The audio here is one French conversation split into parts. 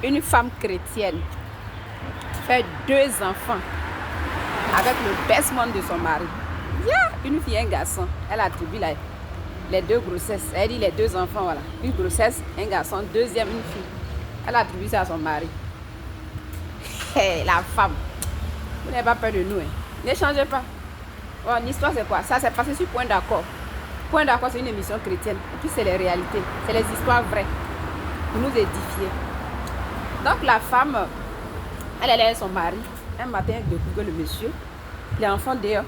Une femme chrétienne fait 2 enfants avec le baissement de son mari. Yeah! Une fille et un garçon. Elle attribue les 2 grossesses. Elle dit les 2 enfants, voilà. Une grossesse, un garçon, deuxième, une fille. Elle attribue ça à son mari. Hey, la femme. Vous n'avez pas peur de nous. Hein? Ne changez pas. Oh, l'histoire c'est quoi? Ça s'est passé sur Point d'accord. Point d'accord, c'est une émission chrétienne. Et puis c'est les réalités. C'est les histoires vraies. Pour nous édifier. Donc la femme, elle est avec son mari. Un matin, elle découvre que le monsieur, il a enfant dehors.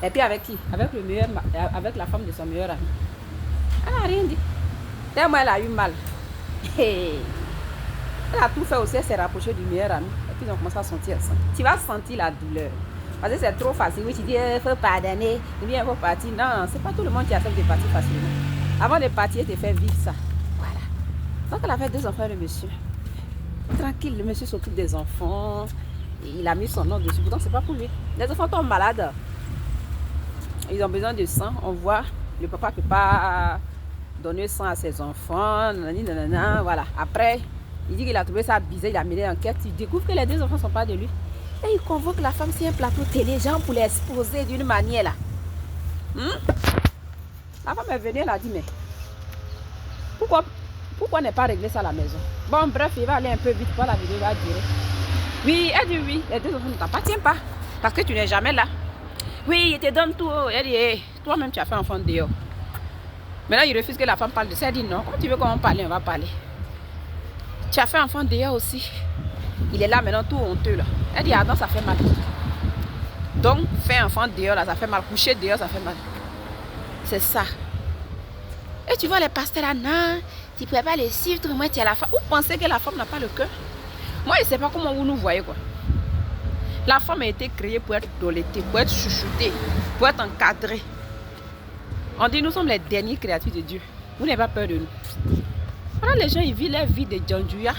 Et puis avec qui? Avec la femme de son meilleur ami. Elle n'a rien dit. Tellement elle a eu mal. Hey. Elle a tout fait aussi, elle s'est rapprochée du meilleur ami. Et puis ils ont commencé à sentir ça. Tu vas sentir la douleur. Parce que c'est trop facile. Oui, tu dis, il faut pardonner. Ou bien il faut partir. Non, c'est pas tout le monde qui accepte de partir facilement. Avant de partir, te faire vivre ça. Voilà. Donc elle a fait 2 enfants, le monsieur. Tranquille, le monsieur s'occupe des enfants. Il a mis son nom dessus. Pourtant, c'est pas pour lui. Les enfants tombent malades. Ils ont besoin de sang. On voit, le papa ne peut pas donner sang à ses enfants. Nanana, voilà. Après, il dit qu'il a trouvé ça bizarre. Il a mené l'enquête. Il découvre que les 2 enfants ne sont pas de lui. Et il convoque la femme sur un plateau télé, genre pour l'exposer d'une manière là. La femme est venue, elle a dit, mais pourquoi ne pas régler ça à la maison? Bon, bref, il va aller un peu vite, pour la vidéo va durer. Oui, elle dit oui, les 2 enfants ne t'appartiennent pas, parce que tu n'es jamais là. Oui, il te donne tout. Elle dit, hey, toi-même tu as fait enfant dehors. Maintenant, il refuse que la femme parle de ça. Elle dit, non, quand tu veux qu'on parle, on va parler. Tu as fait enfant dehors aussi. Il est là maintenant tout honteux là. Elle dit, ah non, ça fait mal. Donc, faire enfant dehors là, ça fait mal. Coucher dehors, ça fait mal. C'est ça. Et tu vois les pasteurs là, non, tu ne pouvais pas les suivre, moi tu es la femme. Vous pensez que la femme n'a pas le cœur? Moi, je ne sais pas comment vous nous voyez quoi. La femme a été créée pour être dolétée, pour être chouchoutée, pour être encadrée. On dit, nous sommes les dernières créatures de Dieu. Vous n'avez pas peur de nous. Voilà, les gens, ils vivent leur vie de Djandjouya.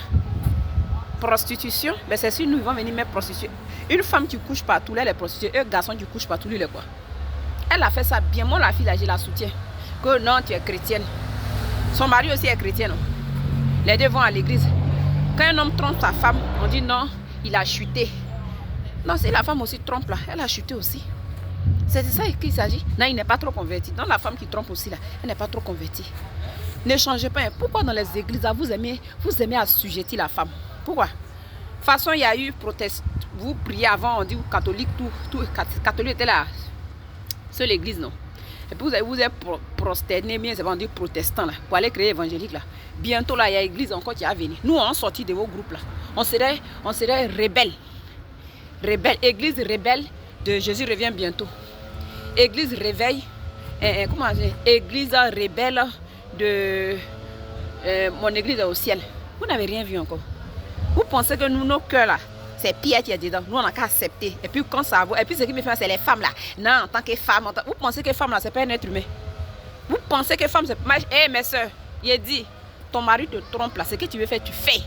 Prostitution, mais c'est sûr, nous ils vont venir mettre prostitution. Une femme qui couche partout, là, elle est prostituée. Un garçon qui couche partout, lui, il est quoi? Elle a fait ça bien. Moi, la fille, là, je la soutiens. Que non, tu es chrétienne. Son mari aussi est chrétien. Non? Les 2 vont à l'église. Quand un homme trompe sa femme, on dit non, il a chuté. Non, si la femme aussi trompe là, elle a chuté aussi. C'est de ça qu'il s'agit. Non, il n'est pas trop converti. Donc la femme qui trompe aussi là, elle n'est pas trop convertie. Ne changez pas. Pourquoi dans les églises, là, vous aimez assujettir la femme? Pourquoi? De toute façon, il y a eu proteste. Vous priez avant, on dit catholique, tout catholique était là. C'est l'église, non? Et puis vous êtes prosterné, bien, c'est on dit protestant là, pour aller créer évangélique là. Bientôt là, il y a l'église encore qui va venir. Nous, on sortit de vos groupes là. On serait rebelles. Église rebelle de Jésus revient bientôt. Église réveil. Comment dire? Église rebelle de mon église au ciel. Vous n'avez rien vu encore. Vous pensez que nous, nos cœurs là, c'est Pierre qui est dedans. Nous, on n'a qu'à accepter. Et puis, quand ça va, et puis ce qui me fait, c'est les femmes là. Non, en tant que femme, vous pensez que femme là, c'est pas un être humain. Vous pensez que femme, c'est pas. Eh, mes soeurs, il a dit, ton mari te trompe là, ce que tu veux faire, tu fais.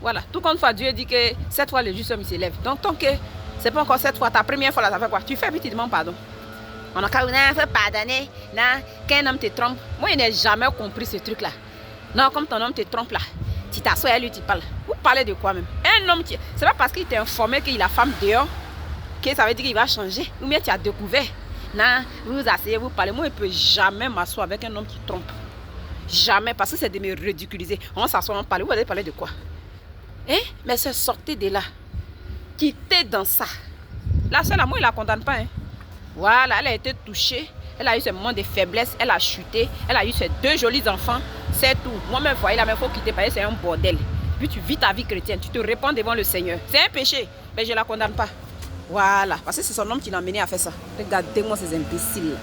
Voilà. Tout comme fois, Dieu dit que cette fois, le juste homme s'élève. Donc, tant que c'est pas encore cette fois, ta première fois là, ça fait quoi? Tu fais, puis tu demandes pardon. On a qu'à pardonner. Non, qu'un homme te trompe. Moi, je n'ai jamais compris ce truc là. Non, comme ton homme te trompe là. Tu t'assois à lui, tu parles. Vous parlez de quoi même? Un homme, c'est pas parce qu'il t'est informé qu'il a femme dehors que ça veut dire qu'il va changer. Ou bien tu as découvert. Non, vous vous asseyez, vous parlez. Moi, je ne peux jamais m'asseoir avec un homme qui trompe. Jamais, parce que c'est de me ridiculiser. On s'assoit, on parle. Vous allez parler de quoi? Hein? Mais c'est sortez de là. Quittez dans ça. La seule, moi, il ne la condamne pas. Hein? Voilà, elle a été touchée. Elle a eu ce moment de faiblesse. Elle a chuté. Elle a eu ses 2 jolis enfants. C'est tout. Moi-même, voyez, là, il faut quitter parce que c'est un bordel. Puis tu vis ta vie chrétienne. Tu te répands devant le Seigneur. C'est un péché. Mais je ne la condamne pas. Voilà. Parce que c'est son homme qui l'a amené à faire ça. Regardez-moi ces imbéciles.